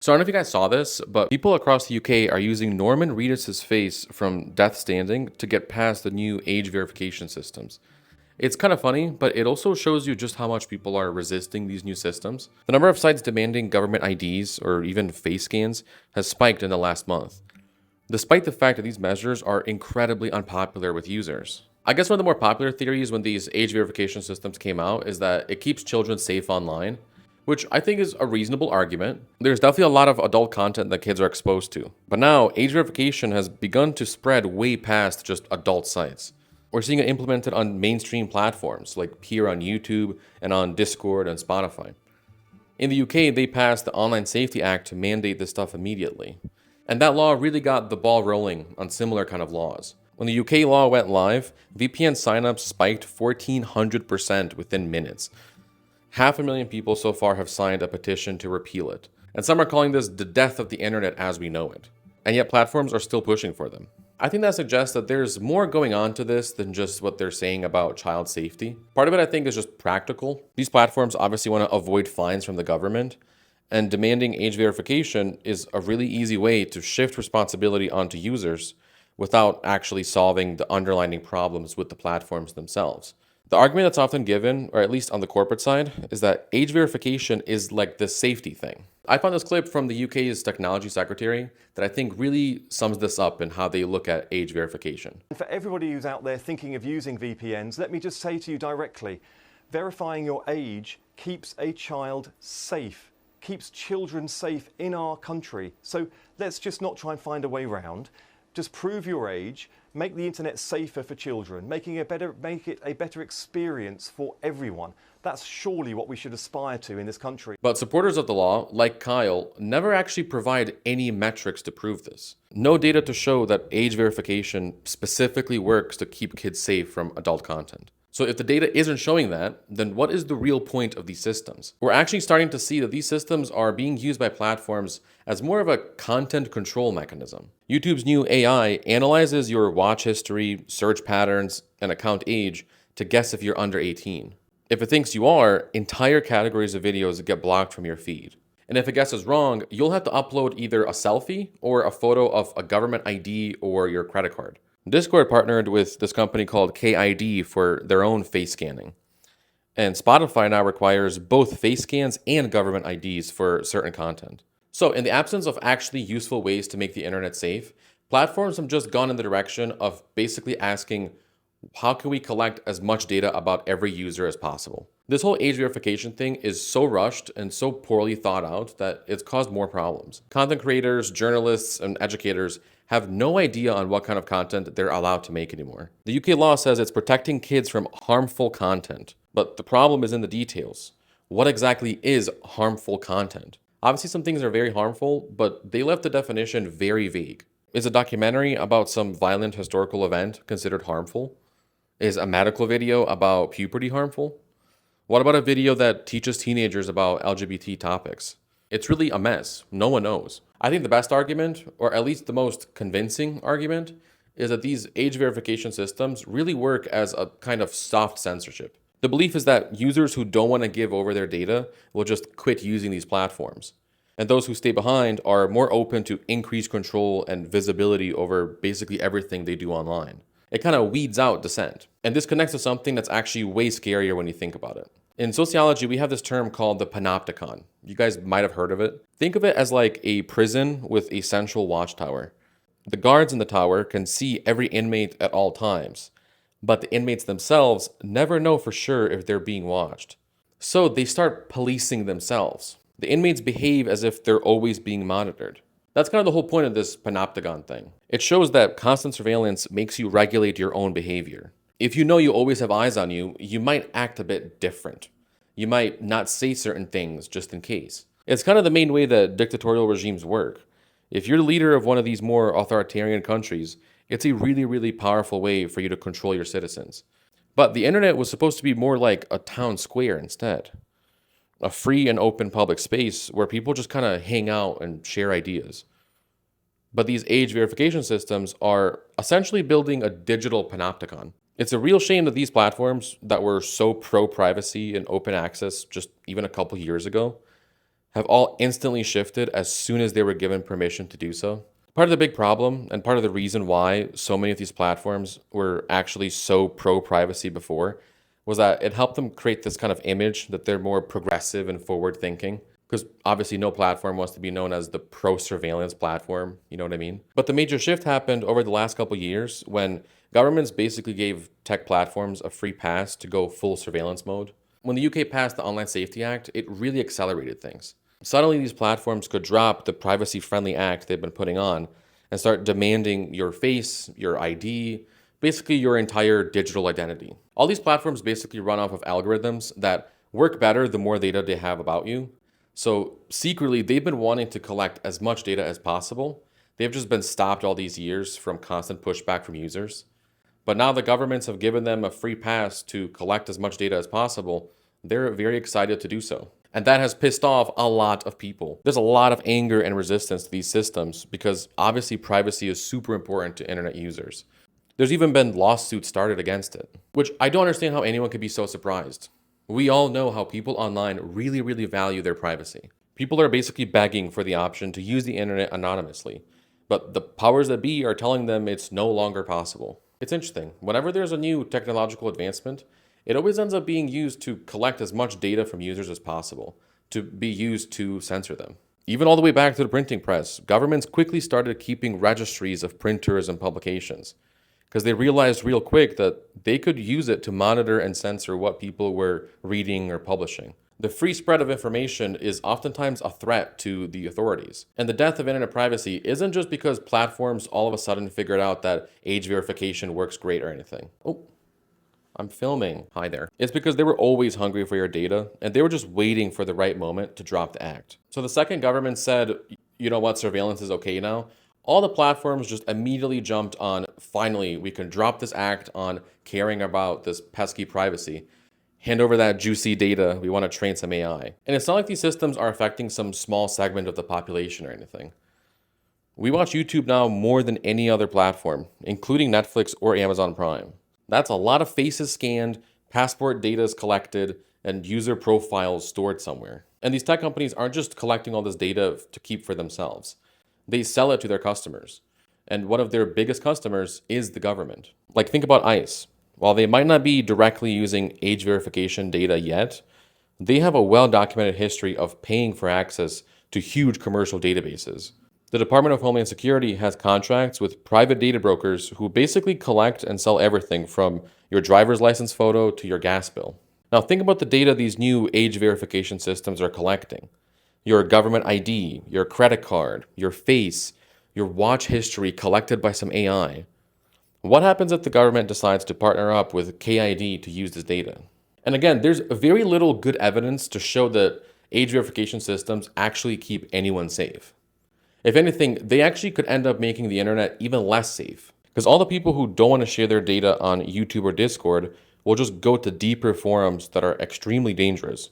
So I don't know if you guys saw this, but people across the UK are using Norman Reedus' face from Death Standing to get past the new age verification systems. It's kind of funny, but it also shows you just how much people are resisting these new systems. The number of sites demanding government IDs or even face scans has spiked in the last month, despite the fact that these measures are incredibly unpopular with users. I guess one of the more popular theories when these age verification systems came out is that it keeps children safe online, which I think is a reasonable argument. There's definitely a lot of adult content that kids are exposed to. But now, age verification has begun to spread way past just adult sites. We're seeing it implemented on mainstream platforms like here on YouTube and on Discord and Spotify. In the UK, they passed the Online Safety Act to mandate this stuff immediately. And that law really got the ball rolling on similar kind of laws. When the UK law went live, VPN signups spiked 1,400% within minutes. 500,000 people so far have signed a petition to repeal it. And some are calling this the death of the internet as we know it. And yet platforms are still pushing for them. I think that suggests that there's more going on to this than just what they're saying about child safety. Part of it, I think, is just practical. These platforms obviously want to avoid fines from the government, and demanding age verification is a really easy way to shift responsibility onto users without actually solving the underlying problems with the platforms themselves. The argument that's often given, or at least on the corporate side, is that age verification is like the safety thing. I found this clip from the UK's technology secretary that I think really sums this up in how they look at age verification. For everybody who's out there thinking of using VPNs, let me just say to you directly, verifying your age keeps a child safe, keeps children safe in our country. So let's just not try and find a way around. Just prove your age, make the internet safer for children, make it a better experience for everyone. That's surely what we should aspire to in this country. But supporters of the law, like Kyle, never actually provide any metrics to prove this. No data to show that age verification specifically works to keep kids safe from adult content. So if the data isn't showing that, then what is the real point of these systems? We're actually starting to see that these systems are being used by platforms as more of a content control mechanism. YouTube's new AI analyzes your watch history, search patterns, and account age to guess if you're under 18. If it thinks you are, entire categories of videos get blocked from your feed. And if it guesses wrong, you'll have to upload either a selfie or a photo of a government ID or your credit card. Discord partnered with this company called KID for their own face scanning. And Spotify now requires both face scans and government IDs for certain content. So in the absence of actually useful ways to make the internet safe, platforms have just gone in the direction of basically asking, how can we collect as much data about every user as possible? This whole age verification thing is so rushed and so poorly thought out that it's caused more problems. Content creators, journalists, and educators have no idea on what kind of content they're allowed to make anymore. The UK law says it's protecting kids from harmful content, but the problem is in the details. What exactly is harmful content? Obviously, some things are very harmful, but they left the definition very vague. Is a documentary about some violent historical event considered harmful? Is a medical video about puberty harmful? What about a video that teaches teenagers about LGBT topics? It's really a mess. No one knows. I think the best argument, or at least the most convincing argument, is that these age verification systems really work as a kind of soft censorship. The belief is that users who don't want to give over their data will just quit using these platforms. And those who stay behind are more open to increased control and visibility over basically everything they do online. It kind of weeds out dissent. And this connects to something that's actually way scarier when you think about it. In sociology, we have this term called the panopticon. You guys might have heard of it. Think of it as like a prison with a central watchtower. The guards in the tower can see every inmate at all times, but the inmates themselves never know for sure if they're being watched. So they start policing themselves. The inmates behave as if they're always being monitored. That's kind of the whole point of this panopticon thing. It shows that constant surveillance makes you regulate your own behavior. If you know you always have eyes on you, you might act a bit different. You might not say certain things just in case. It's kind of the main way that dictatorial regimes work. If you're the leader of one of these more authoritarian countries, it's a really, really powerful way for you to control your citizens. But the internet was supposed to be more like a town square instead. A free and open public space where people just kind of hang out and share ideas. But these age verification systems are essentially building a digital panopticon. It's a real shame that these platforms that were so pro-privacy and open access just even a couple years ago have all instantly shifted as soon as they were given permission to do so. Part of the big problem and part of the reason why so many of these platforms were actually so pro-privacy before was that it helped them create this kind of image that they're more progressive and forward-thinking. Because obviously no platform wants to be known as the pro-surveillance platform, you know what I mean? But the major shift happened over the last couple of years when governments basically gave tech platforms a free pass to go full surveillance mode. When the UK passed the Online Safety Act, it really accelerated things. Suddenly these platforms could drop the privacy-friendly act they've been putting on and start demanding your face, your ID, basically your entire digital identity. All these platforms basically run off of algorithms that work better the more data they have about you. So secretly, they've been wanting to collect as much data as possible. They've just been stopped all these years from constant pushback from users. But now the governments have given them a free pass to collect as much data as possible. They're very excited to do so. And that has pissed off a lot of people. There's a lot of anger and resistance to these systems because obviously privacy is super important to internet users. There's even been lawsuits started against it, which I don't understand how anyone could be so surprised. We all know how people online really, really value their privacy. People are basically begging for the option to use the internet anonymously, but the powers that be are telling them it's no longer possible. It's interesting. Whenever there's a new technological advancement, it always ends up being used to collect as much data from users as possible, to be used to censor them. Even all the way back to the printing press, governments quickly started keeping registries of printers and publications, because they realized real quick that they could use it to monitor and censor what people were reading or publishing. The free spread of information is oftentimes a threat to the authorities. And the death of internet privacy isn't just because platforms all of a sudden figured out that age verification works great or anything. Oh, I'm filming. Hi there. It's because they were always hungry for your data, and they were just waiting for the right moment to drop the act. So the second government said, you know what, surveillance is okay now, all the platforms just immediately jumped on, finally, we can drop this act on caring about this pesky privacy. Hand over that juicy data, we want to train some AI. And it's not like these systems are affecting some small segment of the population or anything. We watch YouTube now more than any other platform, including Netflix or Amazon Prime. That's a lot of faces scanned, passport data is collected, and user profiles stored somewhere. And these tech companies aren't just collecting all this data to keep for themselves. They sell it to their customers. And one of their biggest customers is the government. Like, think about ICE. While they might not be directly using age verification data yet, they have a well-documented history of paying for access to huge commercial databases. The Department of Homeland Security has contracts with private data brokers who basically collect and sell everything from your driver's license photo to your gas bill. Now think about the data these new age verification systems are collecting. Your government ID, your credit card, your face, your watch history collected by some AI. What happens if the government decides to partner up with KID to use this data? And again, there's very little good evidence to show that age verification systems actually keep anyone safe. If anything, they actually could end up making the internet even less safe. Because all the people who don't want to share their data on YouTube or Discord will just go to deeper forums that are extremely dangerous,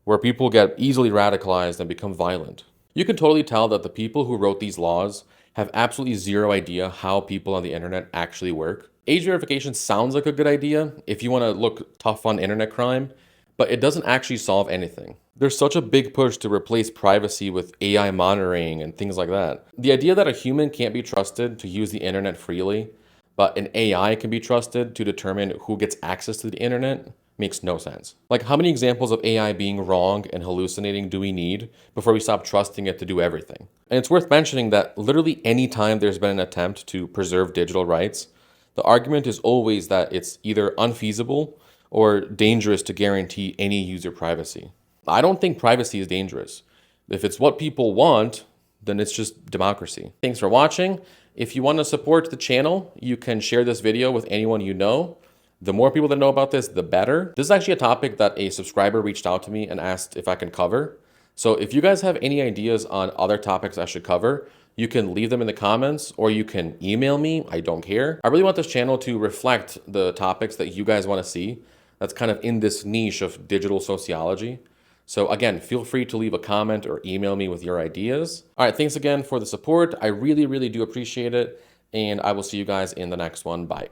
where people get easily radicalized and become violent. You can totally tell that the people who wrote these laws have absolutely zero idea how people on the internet actually work. Age verification sounds like a good idea if you want to look tough on internet crime, but it doesn't actually solve anything. There's such a big push to replace privacy with AI monitoring and things like that. The idea that a human can't be trusted to use the internet freely, but an AI can be trusted to determine who gets access to the internet makes no sense. Like, how many examples of AI being wrong and hallucinating do we need before we stop trusting it to do everything? And it's worth mentioning that literally any time there's been an attempt to preserve digital rights, the argument is always that it's either unfeasible or dangerous to guarantee any user privacy. I don't think privacy is dangerous. If it's what people want, then it's just democracy. Thanks for watching. If you want to support the channel, you can share this video with anyone you know. The more people that know about this, the better. This is actually a topic that a subscriber reached out to me and asked if I can cover. So if you guys have any ideas on other topics I should cover, you can leave them in the comments or you can email me. I don't care. I really want this channel to reflect the topics that you guys want to see. That's kind of in this niche of digital sociology. So again, feel free to leave a comment or email me with your ideas. All right, thanks again for the support. I really, really do appreciate it. And I will see you guys in the next one. Bye.